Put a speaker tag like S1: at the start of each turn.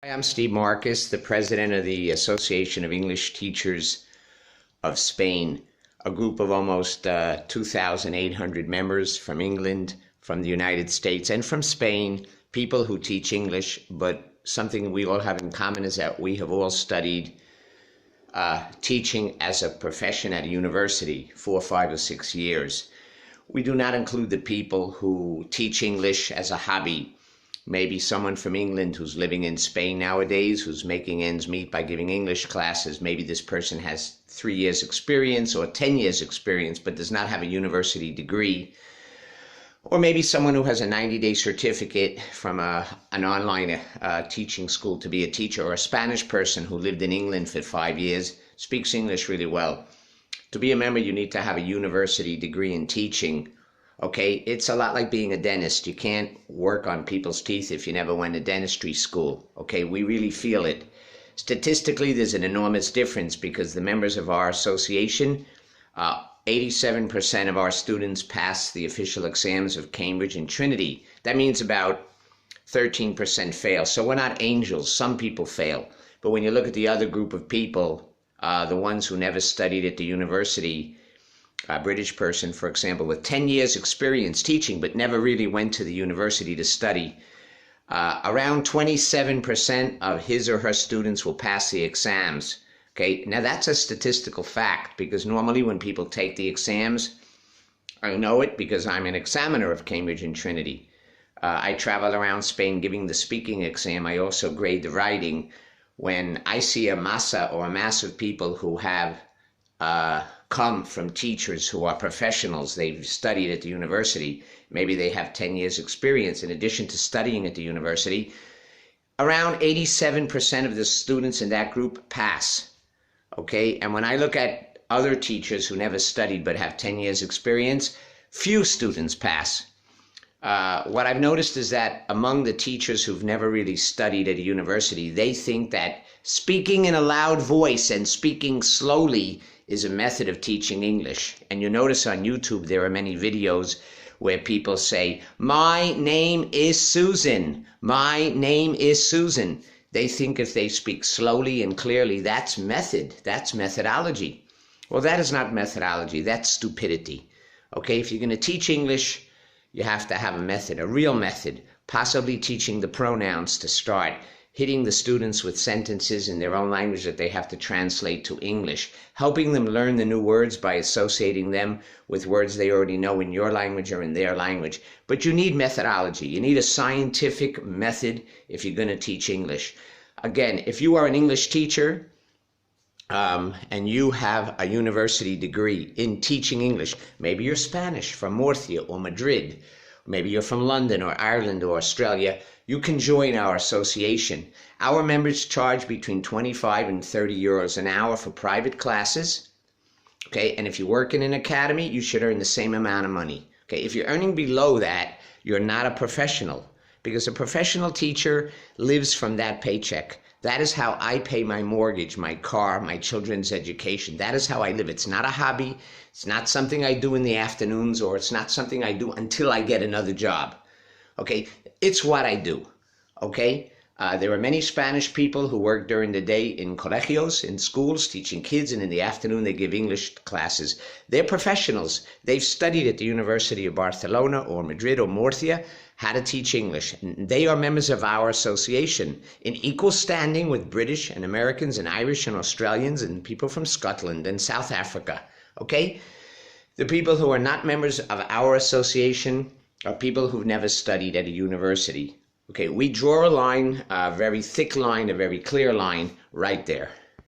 S1: Hi, I'm Steve Marcus, the president of the Association of English Teachers of Spain, a group of almost 2,800 members from England, from the United States, and from Spain, people who teach English, but something we all have in common is that we have all studied teaching as a profession at a university 4, 5, or 6 years. We do not include the people who teach English as a hobby. Maybe someone from England who's living in Spain nowadays, who's making ends meet by giving English classes. Maybe this person has 3 years experience or 10 years experience, but does not have a university degree. Or maybe someone who has a 90-day certificate from an online teaching school to be a teacher, or a Spanish person who lived in England for 5 years, speaks English really well. To be a member, you need to have a university degree in teaching. Okay, it's a lot like being a dentist. You can't work on people's teeth if you never went to dentistry school. Okay, we really feel it. Statistically, there's an enormous difference because the members of our association, 87% of our students pass the official exams of Cambridge and Trinity. That means about 13% fail. So we're not angels. Some people fail. But when you look at the other group of people, the ones who never studied at the university, a British person, for example, with 10 years experience teaching but never really went to the university to study, around 27% of his or her students will pass the exams. Okay, now that's a statistical fact because normally when people take the exams, I know it because I'm an examiner of Cambridge and Trinity. I travel around Spain giving the speaking exam. I also grade the writing. When I see a mass of people who have come from teachers who are professionals, they've studied at the university, maybe they have 10 years experience in addition to studying at the university, around 87% of the students in that group pass. Okay, and when I look at other teachers who never studied but have 10 years experience, few students pass. What I've noticed is that among the teachers who've never really studied at a university, they think that speaking in a loud voice and speaking slowly is a method of teaching English. And you notice on YouTube there are many videos where people say, "My name is Susan. My name is Susan." They think if they speak slowly and clearly, that's methodology. Well, that is not methodology, that's stupidity. Okay, if you're going to teach English, you have to have a method, a real method, possibly teaching the pronouns to start, hitting the students with sentences in their own language that they have to translate to English, helping them learn the new words by associating them with words they already know in your language or in their language. But you need methodology. You need a scientific method if you're going to teach English. Again, if you are an English teacher and you have a university degree in teaching English, maybe you're Spanish from Murcia or Madrid, maybe you're from London or Ireland or Australia, you can join our association. Our members charge between 25 and 30 euros an hour for private classes. Okay, and if you work in an academy, you should earn the same amount of money. Okay, if you're earning below that, you're not a professional, because a professional teacher lives from that paycheck. That is how I pay my mortgage, my car, my children's education. That is how I live. It's not a hobby. It's not something I do in the afternoons, or it's not something I do until I get another job. Okay, it's what I do. Okay, there are many Spanish people who work during the day in colegios, in schools, teaching kids, and in the afternoon they give English classes. They're professionals. They've studied at the University of Barcelona or Madrid or Murcia how to teach English. And they are members of our association in equal standing with British and Americans and Irish and Australians and people from Scotland and South Africa. Okay, the people who are not members of our association are people who've never studied at a university. Okay, we draw a line, a very thick line, a very clear line right there.